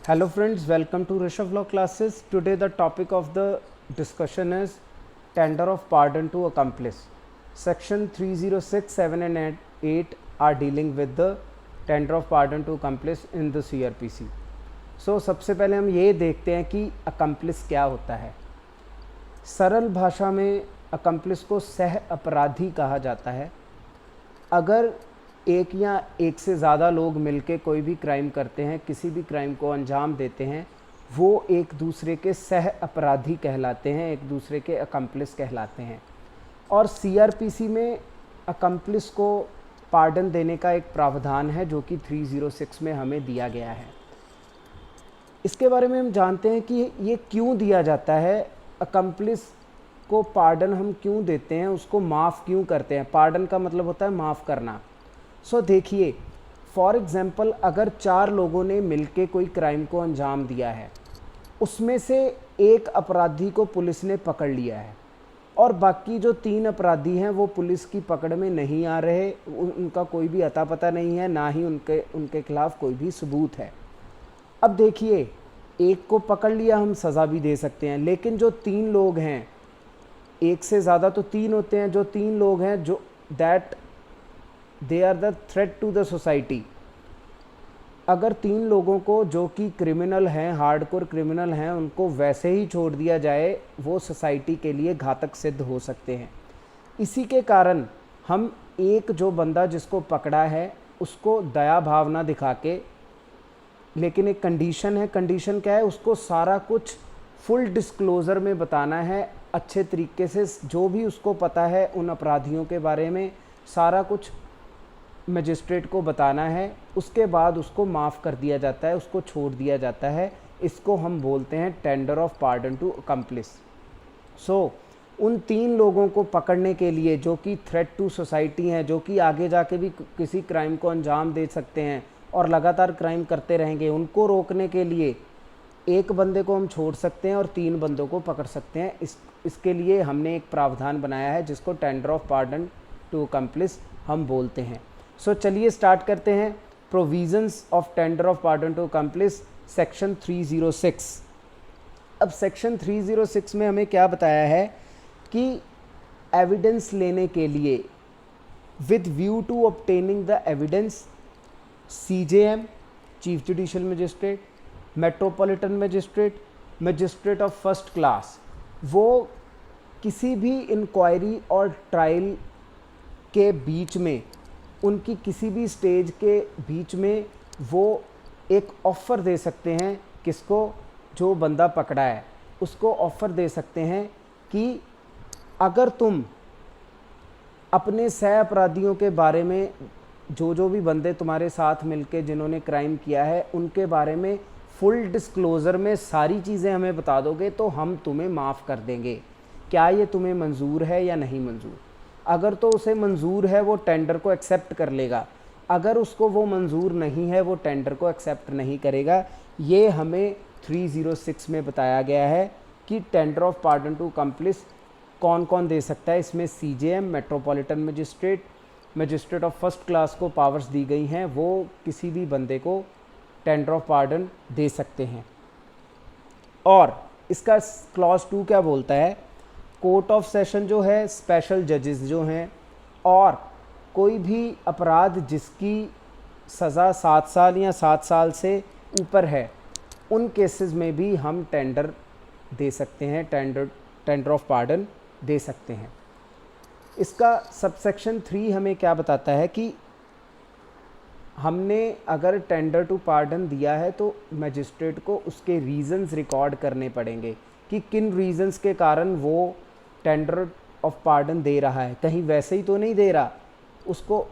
Hello friends, welcome to Rishabh Law classes. Today the topic of the discussion is tender of pardon to accomplice. Section 306, 7 and 8 are dealing with the tender of pardon to accomplice in the CRPC. So सबसे पहले हम ये देखते हैं कि accomplice क्या होता है। सरल भाषा में accomplice को सह अपराधी कहा जाता है। अगर एक या एक से ज़्यादा लोग मिलके कोई भी क्राइम करते हैं, किसी भी क्राइम को अंजाम देते हैं, वो एक दूसरे के सह अपराधी कहलाते हैं, एक दूसरे के अकम्प्लिस कहलाते हैं। और सीआरपीसी में अकम्प्लिस को पार्डन देने का एक प्रावधान है जो कि 306 में हमें दिया गया है। इसके बारे में हम जानते हैं कि ये क्यों दिया जाता है, अकम्प्लिस को पार्डन हम क्यों देते हैं, उसको माफ़ क्यों करते हैं। पार्डन का मतलब होता है माफ़ करना। देखिए, फॉर एग्ज़ाम्पल अगर 4 लोगों ने मिलके कोई क्राइम को अंजाम दिया है, उसमें से एक अपराधी को पुलिस ने पकड़ लिया है और बाकी जो 3 अपराधी हैं वो पुलिस की पकड़ में नहीं आ रहे, उनका कोई भी अता पता नहीं है, ना ही उनके खिलाफ़ कोई भी सबूत है। अब देखिए, एक को पकड़ लिया, हम सज़ा भी दे सकते हैं, लेकिन जो 3 लोग हैं, एक से ज़्यादा तो 3 होते हैं, जो 3 लोग हैं जो that they are the threat to the society. अगर 3 लोगों को जो कि क्रिमिनल हैं, हार्डकोर क्रिमिनल हैं, उनको वैसे ही छोड़ दिया जाए, वो सोसाइटी के लिए घातक सिद्ध हो सकते हैं। इसी के कारण हम एक जो बंदा जिसको पकड़ा है उसको दया भावना दिखा के, लेकिन एक कंडीशन है। कंडीशन क्या है, उसको सारा कुछ फुल डिस्क्लोज़र में बताना है, अच्छे तरीके से जो भी उसको पता है उन अपराधियों के बारे में सारा कुछ मजिस्ट्रेट को बताना है। उसके बाद उसको माफ़ कर दिया जाता है, उसको छोड़ दिया जाता है। इसको हम बोलते हैं tender of pardon to accomplice. उन 3 लोगों को पकड़ने के लिए जो कि थ्रेट टू सोसाइटी हैं, जो कि आगे जाके भी किसी क्राइम को अंजाम दे सकते हैं और लगातार क्राइम करते रहेंगे, उनको रोकने के लिए एक बंदे को हम छोड़ सकते हैं और 3 बंदों को पकड़ सकते हैं। इसके लिए हमने एक प्रावधान बनाया है जिसको tender of pardon to accomplice हम बोलते हैं। चलिए स्टार्ट करते हैं। Provisions of tender of pardon to accomplice, section 306। अब सेक्शन 306 में हमें क्या बताया है कि एविडेंस लेने के लिए with view to obtaining the evidence, CJM chief judicial magistrate, metropolitan magistrate, magistrate of first class, वो किसी भी इंक्वायरी और ट्रायल के बीच में, उनकी किसी भी स्टेज के बीच में वो एक ऑफ़र दे सकते हैं। किसको? जो बंदा पकड़ा है उसको ऑफ़र दे सकते हैं कि अगर तुम अपने सह अपराधियों के बारे में, जो भी बंदे तुम्हारे साथ मिलके जिन्होंने क्राइम किया है, उनके बारे में फुल डिस्क्लोज़र में सारी चीज़ें हमें बता दोगे तो हम तुम्हें माफ़ कर देंगे। क्या ये तुम्हें मंजूर है या नहीं मंजूर? अगर तो उसे मंजूर है वो टेंडर को एक्सेप्ट कर लेगा, अगर उसको वो मंजूर नहीं है वो टेंडर को एक्सेप्ट नहीं करेगा। ये हमें 306 में बताया गया है कि tender of pardon to accomplice कौन कौन दे सकता है। इसमें CJM, metropolitan magistrate, magistrate of first class को पावर्स दी गई हैं, वो किसी भी बंदे को टेंडर ऑफ पार्डन दे सकते हैं। और इसका क्लॉज 2 क्या बोलता है? कोर्ट ऑफ सेशन जो है, स्पेशल जजेस जो हैं, और कोई भी अपराध जिसकी सज़ा 7 साल या 7 साल से ऊपर है, उन केसेस में भी हम टेंडर दे सकते हैं, टेंडर ऑफ पार्डन दे सकते हैं। इसका सबसेक्शन 3 हमें क्या बताता है कि हमने अगर टेंडर टू पार्डन दिया है तो मजिस्ट्रेट को उसके रीज़न्स रिकॉर्ड करने पड़ेंगे कि किन रीज़न्स के कारण वो टेंडर ऑफ पार्डन दे रहा है। कहीं वैसे ही तो नहीं दे रहा, उसको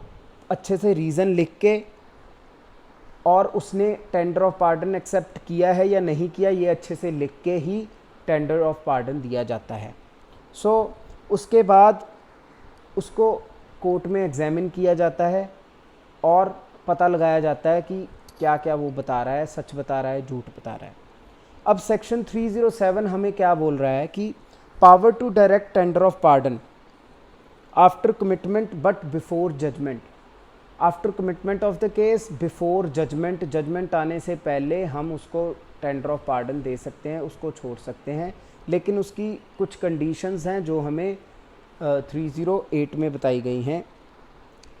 अच्छे से रीज़न लिख के, और उसने टेंडर ऑफ पार्डन एक्सेप्ट किया है या नहीं किया, ये अच्छे से लिख के ही टेंडर ऑफ पार्डन दिया जाता है। उसके बाद उसको कोर्ट में एग्जामिन किया जाता है और पता लगाया जाता है कि क्या क्या वो बता रहा है, सच बता रहा है, झूठ बता रहा है। अब सेक्शन 307 हमें क्या बोल रहा है कि power to direct tender of pardon after commitment but before judgment. After commitment of the case before judgment, judgment आने से पहले हम उसको टेंडर ऑफ पार्डन दे सकते हैं, उसको छोड़ सकते हैं, लेकिन उसकी कुछ कंडीशंस हैं जो हमें 308 में बताई गई हैं।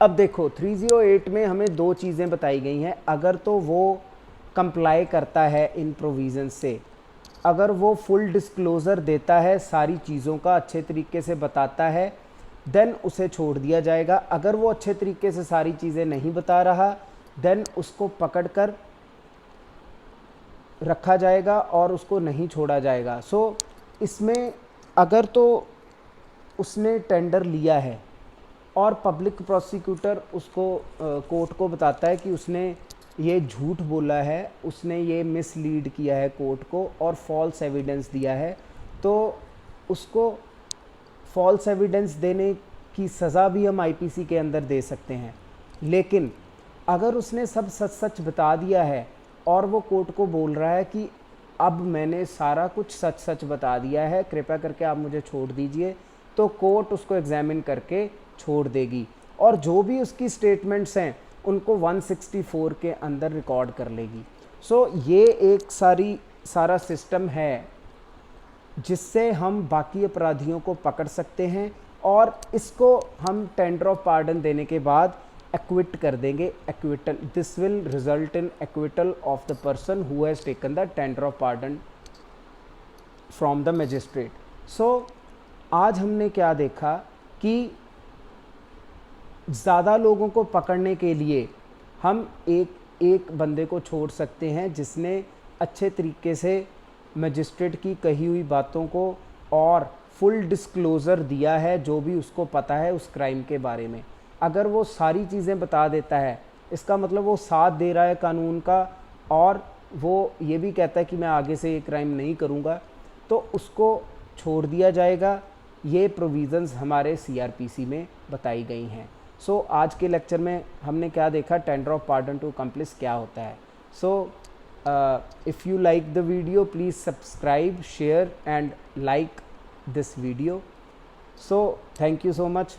अब देखो 308 में हमें दो चीज़ें बताई गई हैं। अगर तो वो कंप्लाई करता है इन प्रोविज़न से, अगर वो फुल डिस्क्लोज़र देता है, सारी चीज़ों का अच्छे तरीके से बताता है, देन उसे छोड़ दिया जाएगा। अगर वो अच्छे तरीके से सारी चीज़ें नहीं बता रहा, देन उसको पकड़कर रखा जाएगा और उसको नहीं छोड़ा जाएगा। सो इसमें अगर तो उसने टेंडर लिया है और पब्लिक प्रोसिक्यूटर उसको कोर्ट को बताता है कि उसने ये झूठ बोला है, उसने ये मिसलीड किया है कोर्ट को और फॉल्स एविडेंस दिया है, तो उसको फॉल्स एविडेंस देने की सज़ा भी हम आईपीसी के अंदर दे सकते हैं। लेकिन अगर उसने सब सच सच बता दिया है और वो कोर्ट को बोल रहा है कि अब मैंने सारा कुछ सच सच बता दिया है, कृपया करके आप मुझे छोड़ दीजिए, तो कोर्ट उसको एग्जामिन करके छोड़ देगी और जो भी उसकी स्टेटमेंट्स हैं उनको 164 के अंदर रिकॉर्ड कर लेगी। सो ये एक सारा सिस्टम है जिससे हम बाकी अपराधियों को पकड़ सकते हैं और इसको हम टेंडर ऑफ पार्डन देने के बाद एक्विट कर देंगे। Acquittal, this will result in acquittal of the person who has taken the tender of pardon from the magistrate. So आज हमने क्या देखा कि ज़्यादा लोगों को पकड़ने के लिए हम एक बंदे को छोड़ सकते हैं जिसने अच्छे तरीके से मजिस्ट्रेट की कही हुई बातों को और फुल डिस्क्लोज़र दिया है, जो भी उसको पता है उस क्राइम के बारे में। अगर वो सारी चीज़ें बता देता है, इसका मतलब वो साथ दे रहा है कानून का और वो ये भी कहता है कि मैं आगे से ये क्राइम नहीं करूँगा, तो उसको छोड़ दिया जाएगा। ये प्रोविज़न्स हमारे सीआरपीसी में बताई गई हैं। सो आज के लेक्चर में हमने क्या देखा, tender of pardon to accomplice क्या होता है। So if you like the video, please subscribe, share and like this video. So thank you so much.